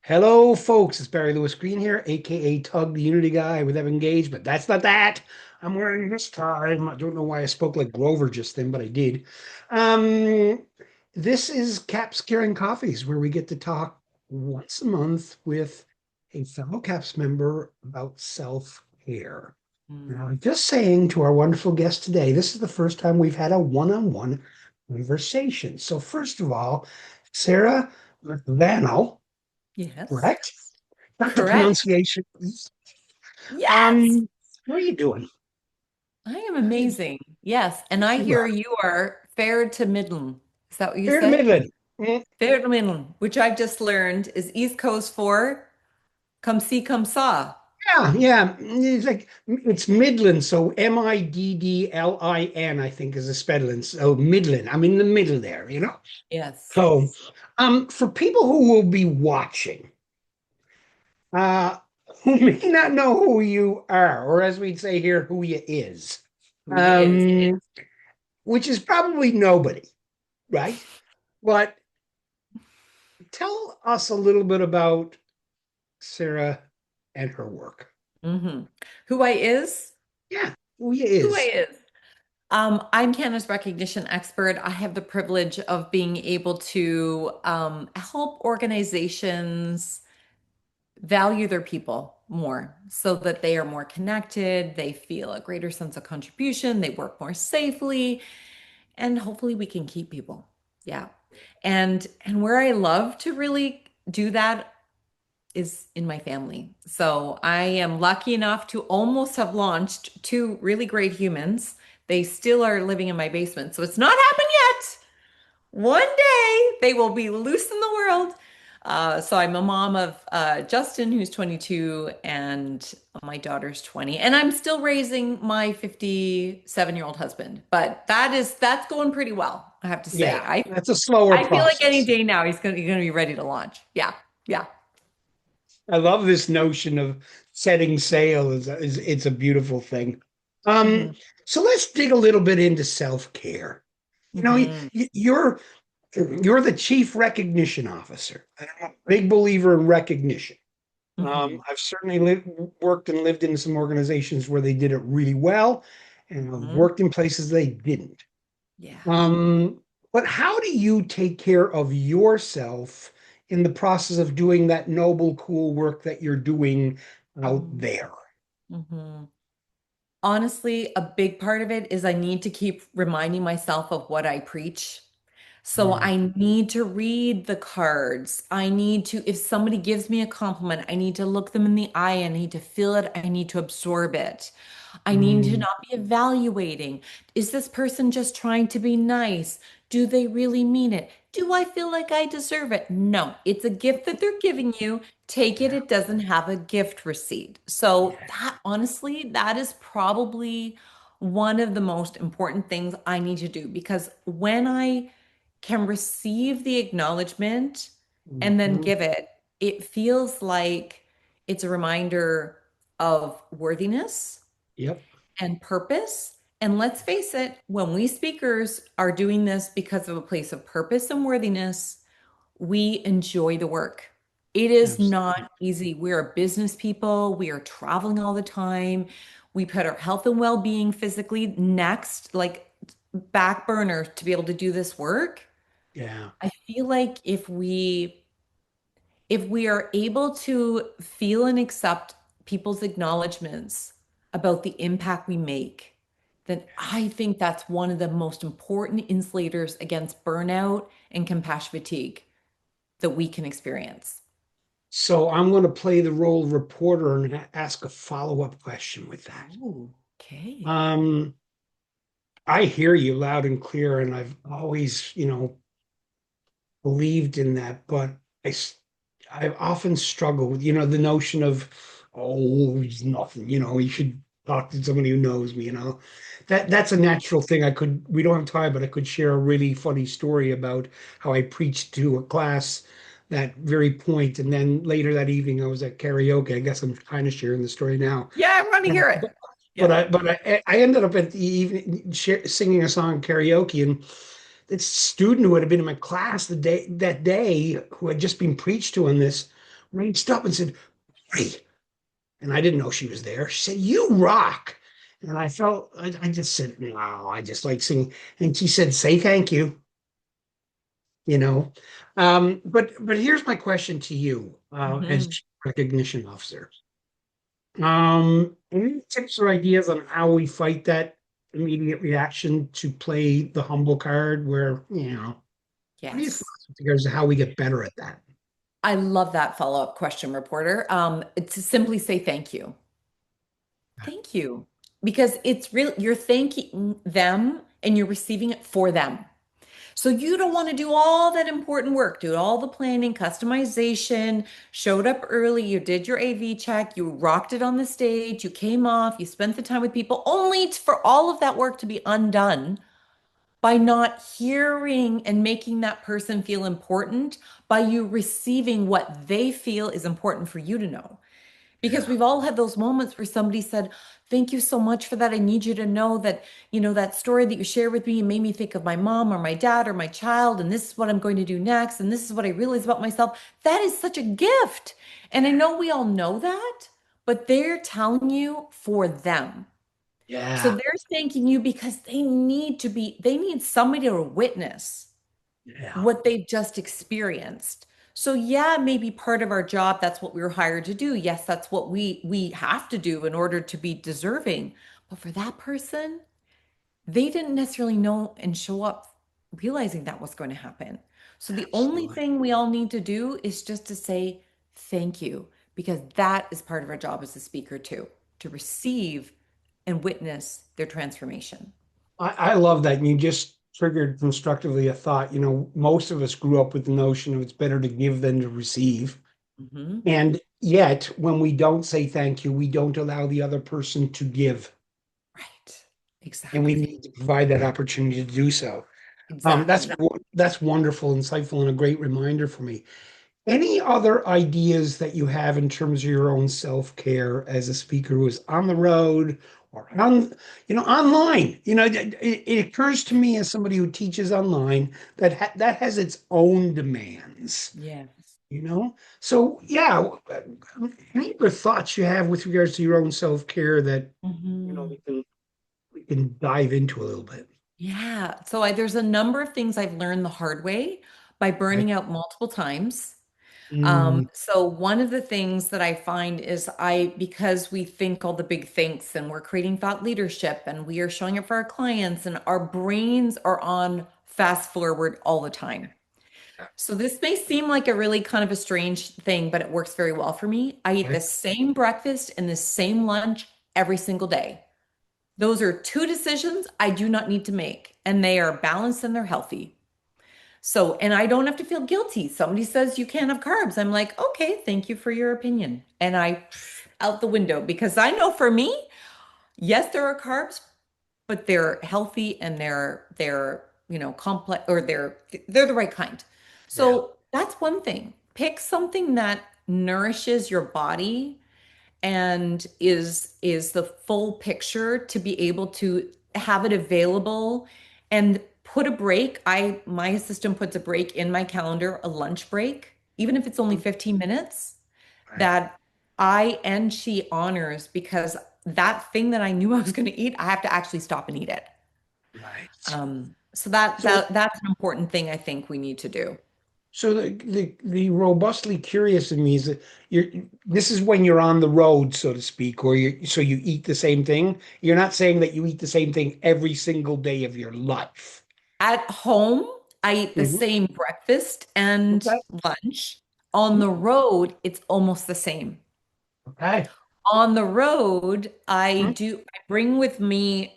Hello, folks. It's Barry Lewis Green here, aka Tug, the Unity guy with Evan Gage, but that's not that. I'm wearing this time. I don't know why I spoke like Grover just then, but I did. Um, this is Caps Caring Coffees, where we get to talk once a month with a fellow Caps member about self-care. Now, Mm. I'm just saying to our wonderful guest today, this is the first time we've had a one-on-one conversation. So, first of all, Sarah McVanel. Yes, Correct? Not the correct. pronunciation. Yes, Um, how are you doing? I am amazing. Yes, and I You hear are. you are fair to middling. Is that what you Fair to say? middling. Mm, Fair to middling, which I've just learned is East Coast for come see, come saw. yeah, yeah. It's like it's Midland, so Middlin, I think is a spelling. So Midland. I'm in the middle there, you know? Yes. So for people who will be watching, uh who may not know who you are, or as we'd say here, who you is. Who you is. Um, which is probably nobody, right? But tell us a little bit about Sarah and her work. hmm Who I is? Yeah, who he Who I is. is. I'm Canada's recognition expert. I have the privilege of being able to help organizations value their people more so that they are more connected, they feel a greater sense of contribution, they work more safely, and hopefully we can keep people. Yeah. And where I love to really do that is in my family. So I am lucky enough to almost have launched two really great humans. They still are living in my basement. So it's not happened yet. One day they will be loose in the world. So I'm a mom of Justin, who's 22, and my daughter's 20. And I'm still raising my 57-year-old husband. But that's going pretty well, I have to say. Yeah, I that's a slower I feel like any process. day now he's gonna be ready to launch. Yeah. Yeah. I love this notion of setting sail is it's a beautiful thing. Um, hmm so let's dig a little bit into self-care. You know, hmm you're the chief recognition officer. I'm a big believer in recognition. hmm I've certainly worked and lived in some organizations where they did it really well, and I've hmm worked in places they didn't. Yeah. Um, but how do you take care of yourself in the process of doing that noble, cool work that you're doing out there? Mm-hmm. Honestly, a big part of it is I need to keep reminding myself of what I preach. So Mm, I need to read the cards. I need to, if somebody gives me a compliment, I need to look them in the eye. I need to feel it. I need to absorb it. I need to mm, not be evaluating. Is this person just trying to be nice? Do they really mean it? Do I feel like I deserve it? No, it's a gift that they're giving you. Take it. yeah, It doesn't have a gift receipt. So yeah. that honestly, that is probably one of the most important things I need to do because when I can receive the acknowledgement and then Mhm. give it, it feels like it's a reminder of worthiness Yep, and purpose. And let's face it, when we speakers are doing this because of a place of purpose and worthiness, we enjoy the work. It is absolutely. not easy. We are business people. We are traveling all the time. We put our health and well-being physically next, like back burner to be able to do this work. Yeah. I feel like if we are able to feel and accept people's acknowledgments about the impact we make, then I think that's one of the most important insulators against burnout and compassion fatigue that we can experience. So I'm going to play the role of reporter and ask a follow-up question with that. Ooh, okay. Um, I hear you loud and clear, and I've always, believed in that, but I, s- I often struggle with, the notion of, oh, he's nothing, he should talk to somebody who knows me, That's a natural thing. We don't have time, but I could share a really funny story about how I preached to a class that very point, and then later that evening I was at karaoke. I guess I'm kind of sharing the story now. Yeah, I want to hear it. But Yeah. I ended up at the evening singing a song karaoke, and this student who had been in my class that day who had just been preached to on this he stopped and said, "Hey," and I didn't know she was there. She said, "You rock." And I just said, "No, I just like singing." And she said, "Say thank you," you know. But here's my question to you, as Mhm. Chief Recognition Officer. Any tips or ideas on how we fight that immediate reaction to play the humble card where, what are your Yes. thoughts with regards to how we get better at that? I love that follow-up question, reporter. To simply say thank you. Thank you. Because it's real, you're thanking them and you're receiving it for them. So you don't want to do all that important work, do all the planning, customization, showed up early, you did your AV check, you rocked it on the stage, you came off, you spent the time with people, only for all of that work to be undone by not hearing and making that person feel important, by you receiving what they feel is important for you to know. Because Yeah, we've all had those moments where somebody said, "Thank you so much for that. I need you to know that, that story that you shared with me made me think of my mom or my dad or my child, and this is what I'm going to do next, and this is what I realize about myself." That is such a gift. And I know we all know that, but they're telling you for them. So yeah, they're thanking you because they need somebody to witness yeah, what they've just experienced. So yeah, maybe part of our job, that's what we were hired to do. Yes, that's what we have to do in order to be deserving. But for that person, they didn't necessarily know and show up realizing that was going to happen. So the only absolutely. thing we all need to do is just to say thank you, because that is part of our job as a speaker too, to receive and witness their transformation. I love that. And you just triggered constructively a thought. Most of us grew up with the notion of it's better to give than to receive. Mhm. And yet, when we don't say thank you, we don't allow the other person to give. Right. And we Exactly. need to provide that opportunity to do so. That's Exactly. that's wonderful, insightful, and a great reminder for me. Any other ideas that you have in terms of your own self-care as a speaker who is on the road or online? It occurs to me as somebody who teaches online that has its own demands, Yes. you know? So, yeah, any other thoughts you have with regards to your own self-care that, Hmm. we can dive into a little bit? Yeah. So there's a number of things I've learned the hard way by Okay. burning out multiple times. Mm, So one of the things that I find is because we think all the big things and we're creating thought leadership and we are showing up for our clients and our brains are on fast forward all the time. So this may seem like a really kind of a strange thing, but it works very well for me. I eat okay. the same breakfast and the same lunch every single day. Those are two decisions I do not need to make, and they are balanced and they're healthy. So, and I don't have to feel guilty. Somebody says you can't have carbs. I'm like, okay, thank you for your opinion. And I out the window because I know for me, yes, there are carbs, but they're healthy and they're complex or they're the right kind. Yeah. So that's one thing. Pick something that nourishes your body and is the full picture to be able to have it available and put a break. My assistant puts a break in my calendar, a lunch break, even if it's only 15 minutes, Right. that I and she honors because that thing that I knew I was going to eat, I have to actually stop and eat it. Right. So that So that that's an important thing I think we need to do. So the robustly curious in me is that this is when you're on the road, so to speak, or you eat the same thing. You're not saying that you eat the same thing every single day of your life. At home, I eat the Mhm. same breakfast and Okay. lunch. On the Mhm. road, it's almost the same. Okay. On the road, Mhm. I bring with me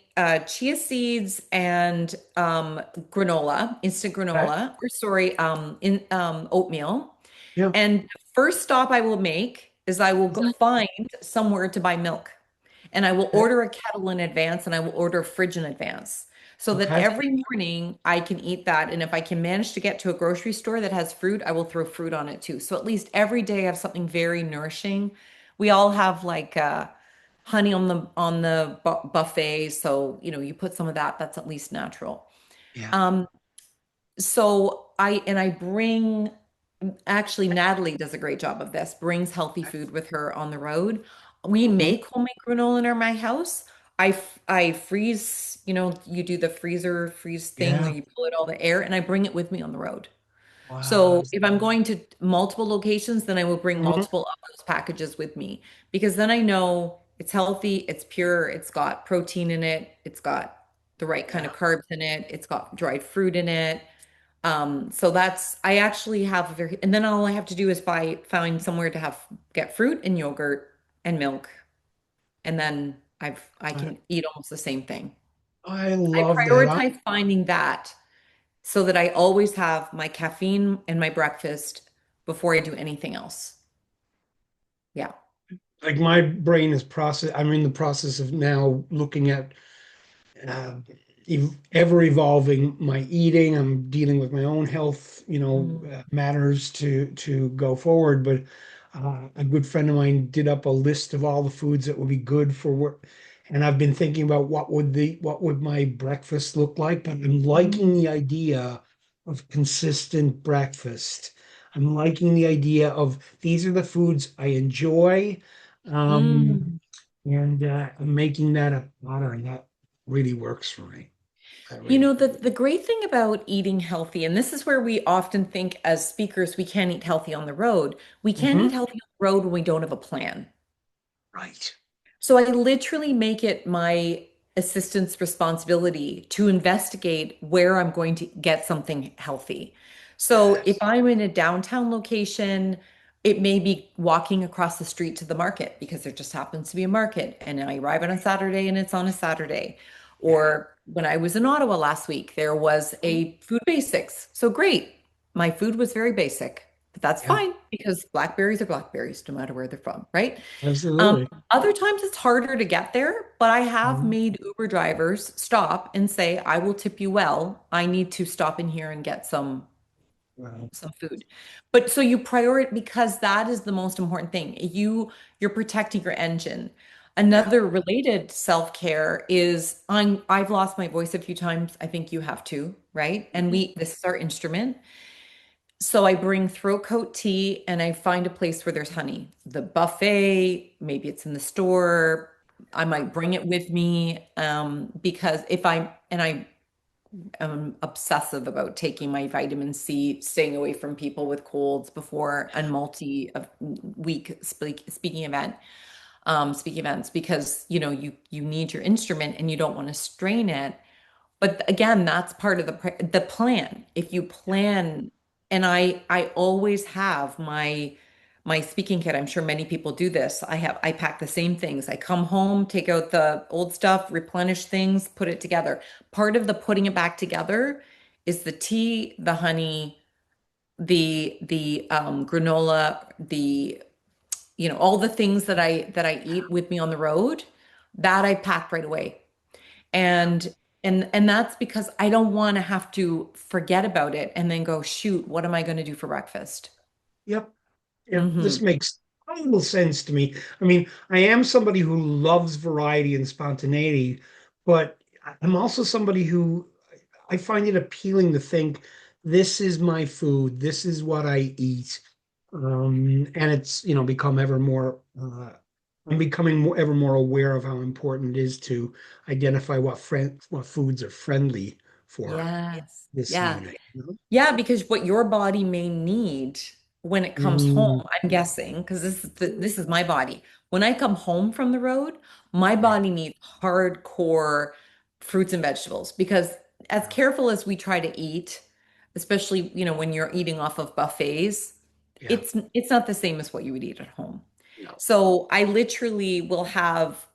chia seeds and granola, instant Okay. granola, or sorry, in oatmeal. Yeah. And the first stop I will make is I will go find somewhere to buy milk. And I will Okay. order a kettle in advance and I will order a fridge in advance so that Okay. every morning I can eat that. And if I can manage to get to a grocery store that has fruit, I will throw fruit on it too. So at least every day I have something very nourishing. We all have like honey on the buffet, so you put some of that. That's at least natural. Yeah. Um, so I bring. Actually, Natalie does a great job of this, brings healthy food with her on the road. We Mhm. make homemade granola in my house. I freeze, you do the freeze thing where Yeah. you pull out all the air, and I bring it with me on the road. Wow. So if I'm going to multiple locations, then I will bring Mhm. multiple of those packages with me because then I know it's healthy, it's pure, it's got protein in it, it's got the right kind Yeah. of carbs in it, it's got dried fruit in it. So I actually have a very, and then all I have to do is find somewhere to get fruit and yogurt and milk, and then I I, can eat almost the same thing. I I love that. prioritize finding that so that I always have my caffeine and my breakfast before I do anything else. Yeah. Like my brain is process. I'm in the process of now looking at uh, ever evolving my eating. I'm dealing with my own health, Mm. matters to go forward. But a good friend of mine did up a list of all the foods that would be good for work, and I've been thinking about what would my breakfast look like. But I'm liking the idea of consistent breakfast. I'm liking the idea of these are the foods I enjoy. Um, Mm. and making that a pattern that really works for me. That You really, know, the great thing about eating healthy, and this is where we often think as speakers, we can't eat healthy on the road. We can't eat Mhm. healthy on the road when we don't have a plan. Right. So I literally make it my assistant's responsibility to investigate where I'm going to get something healthy. So if Yes. I'm in a downtown location, it may be walking across the street to the market because there just happens to be a market and I arrive on a Saturday and it's on a Saturday. Yeah. Or when I was in Ottawa last week, there was a food basics. So great. My food was very basic, but that's Yeah. fine because blackberries are blackberries no matter where they're from, right? Um, Absolutely. Other times it's harder to get there, but I have Mhm. made Uber drivers stop and say, I will tip you well. I need to stop in here and get Wow. some food. But so you prioritize because that is the most important thing. You're protecting your engine. Yeah. Another related self-care is I've lost my voice a few times. I think you have too, right? And Mhm. this is our instrument. So I bring throat coat tea and I find a place where there's honey. The buffet, maybe it's in the store. I might bring it with me because if I am obsessive about taking my vitamin C, staying away from people with colds before a multi-week speaking events because you need your instrument and you don't want to strain it. But again, that's part of the plan. If you plan, and I always have my speaking kit. I'm sure many people do this. I pack the same things. I come home, take out the old stuff, replenish things, put it together. Part of the putting it back together is the tea, the honey, the granola, all the things that I eat with me on the road, that I pack right away. And and that's because I don't want to have to forget about it and then go, shoot, what am I going to do for breakfast? Yep. Yep. Hmm. This makes total sense to me. I mean, I am somebody who loves variety and spontaneity, but I'm also somebody who I find it appealing to think this is my food, this is what I eat. And it's, become ever more, I'm becoming ever more aware of how important it is to identify what foods are friendly for Yes. this Yeah. unit. Yeah, because what your body may need when it comes Mm, home, I'm guessing, because this is my body. When I come home from the road, my yeah, body needs hardcore fruits and vegetables because as yeah, careful as we try to eat, especially, when you're eating off of buffets, yeah, it's not the same as what you would eat at home. no. So I literally will have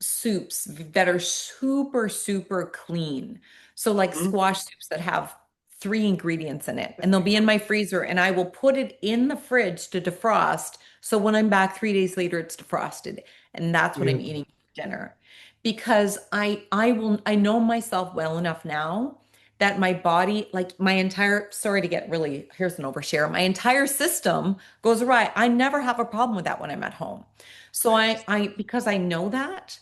soups that are super, super clean. So, like Mhm. squash soups that have three ingredients in it, and they'll be in my freezer, and I will put it in the fridge to defrost. So, when I'm back 3 days later, it's defrosted, and that's what I'm Beautiful. eating for dinner. Because I know myself well enough now that my body, like my entire, sorry to get really, here's an overshare, my entire system goes awry. I never have a problem with that when I'm at home. So Right. because I know that,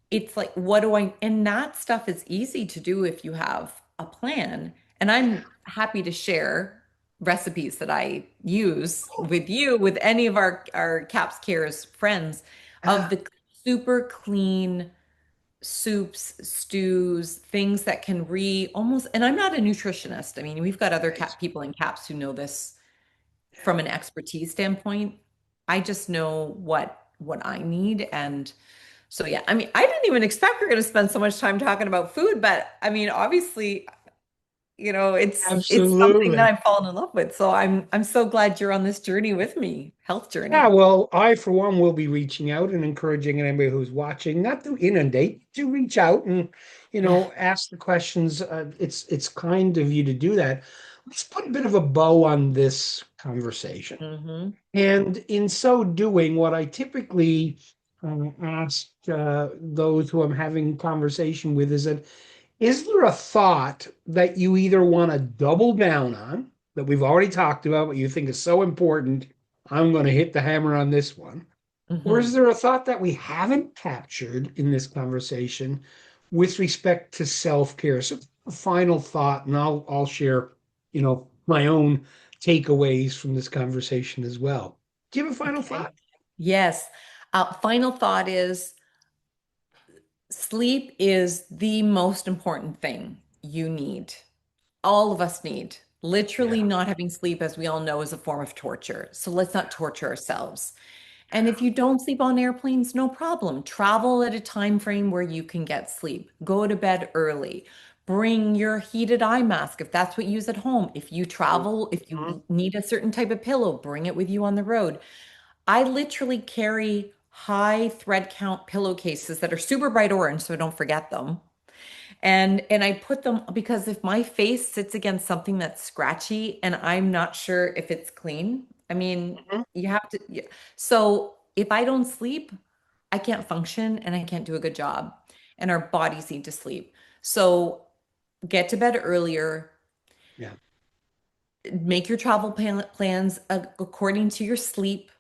it's like, what do I, and that stuff is easy to do if you have a plan. And I'm happy to share. recipes that I use with you, with any of our Caps Cares friends, of Ah, the super clean soups, stews, things that can almost, and I'm not a nutritionist. I mean, we've got other right. people in CAPS who know this Yeah. from an expertise standpoint. I just know what I need. And so yeah, I mean, I didn't even expect we're going to spend so much time talking about food, but I mean, obviously, it's something that Absolutely. I've fallen in love with. So I'm so glad you're on this journey with me, health Yeah, journey. well, I, for one, will be reaching out and encouraging anybody who's watching, not to inundate, to reach out and, Yeah. ask the questions. It's kind of you to do that. Let's put a bit of a bow on this conversation. Hmm. And in so doing, what I typically ask those who I'm having conversation with is that, is there a thought that you either want to double down on that we've already talked about, what you think is so important? I'm going to hit the hammer on this one. Or is Hmm. there a thought that we haven't captured in this conversation with respect to self-care? So a final thought, and I'll share, my own takeaways from this conversation as well. Do you have a final Okay. thought? Yes. Final thought is sleep is the most important thing you need. All of us need. Literally, Yeah. not having sleep, as we all know, is a form of torture. So let's not torture ourselves. And if you don't sleep on airplanes, no problem. Travel at a time frame where you can get sleep. Go to bed early. Bring your heated eye mask if that's what you use at home. If you travel, if Mhm. you need a certain type of pillow, bring it with you on the road. I literally carry high thread count pillowcases that are super bright orange, so I don't forget them. And I put them because if my face sits against something that's scratchy and I'm not sure if it's clean, I mean, Mhm. you have to. Yeah. So if I don't sleep, I can't function and I can't do a good job. And our bodies need to sleep. So get to bed earlier, Yeah. make your travel plans according to your sleep.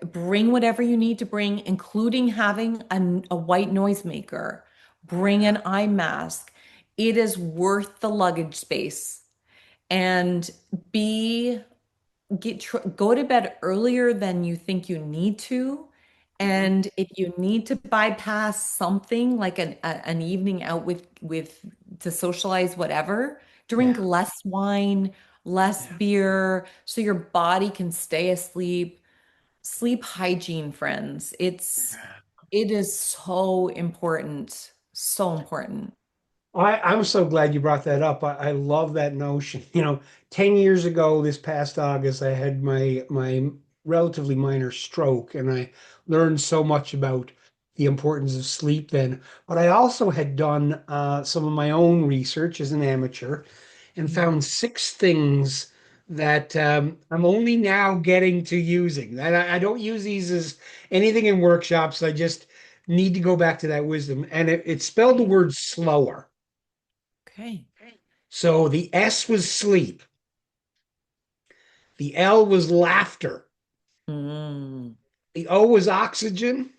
Bring whatever you need to bring, including having a white noise maker. Bring Yeah. an eye mask. It is worth the luggage space. And be go to bed earlier than you think you need to. Mhm. And if you need to bypass something like an evening out with to socialize, whatever, drink Yeah. less wine, less Yeah. beer, so your body can stay asleep. Sleep hygiene, friends. It is so important. So important. I'm so glad you brought that up. I love that notion. 10 years ago, this past August, I had my relatively minor stroke, and I learned so much about the importance of sleep then. But I also had done some of my own research as an amateur and found Mhm. 6 things that I'm only now getting to using. And I don't use these as anything in workshops. I just need to go back to that wisdom. And it spelled the Okay. word slower. Okay. So the S was sleep, the L was laughter, Mm. the O was oxygen,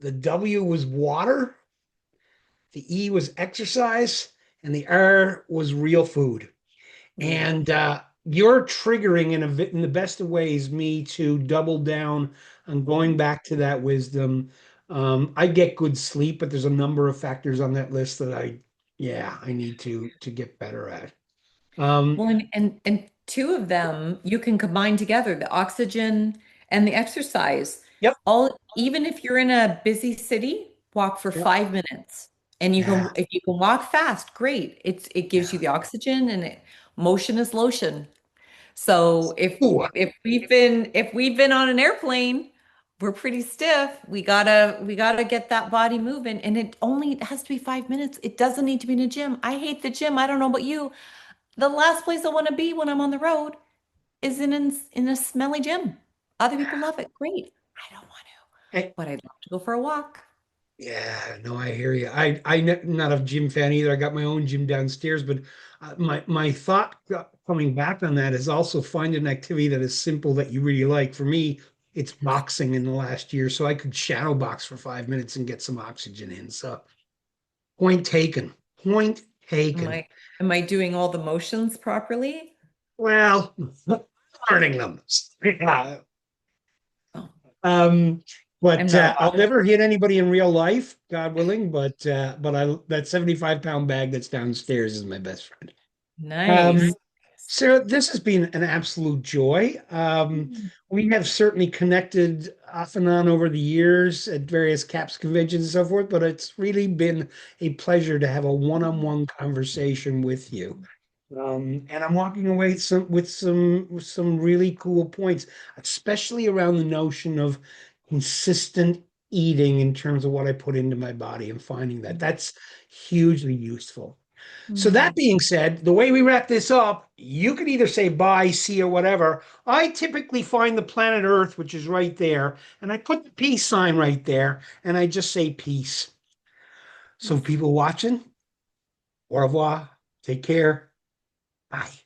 the W was water, the E was exercise, and the R was real food. Yeah. And you're triggering in the best of ways me to double down on going back to that wisdom. I get good sleep, but there's a number of factors on that list that yeah, I need to get better at. Um, Well, and two of them you can combine together, the oxygen and the exercise. yep. All even if you're in a busy city, walk for Yep. 5 minutes. And you Yeah. can if you can walk fast, great. It gives you Yeah. the oxygen and motion is lotion. So Ooh, if we've been on an airplane, we're pretty stiff. We gotta get that body moving. And it only has to be 5 minutes. It doesn't need to be in a gym. I hate the gym. I don't know about you. The last place I want to be when I'm on the road is in a smelly gym. Other people love it. Great. I don't want to, I, but I'd love to go for a walk. yeah, no, I hear you. Not a gym fan either. I got my own gym downstairs, but my thought coming back on that is also find an activity that is simple that you really like. For me, it's boxing in the last year, so I could shadow box for 5 minutes and get some oxygen in. So point taken. Point Am taken. I am I doing all the motions properly? Well, learning them. Yeah. Oh, Um, I'm but not a I'll botanist. never hit anybody in real life, God willing. But I that 75-pound bag that's downstairs is my best friend. Um, Nice. Sarah, this has been an absolute joy. We have certainly connected off and on over the years at various CAPS conventions and so forth, but it's really been a pleasure to have a one-on-one conversation with you. And I'm walking away with some really cool points, especially around the notion of consistent eating in terms of what I put into my body and finding that that's hugely useful. So that Mm. being said, the way we wrap this up, you could either say bye, see you, whatever. I typically find the planet Earth, which is right there, and I put the peace sign right there, and I just say peace. So Yes. people watching, au revoir, take care, bye.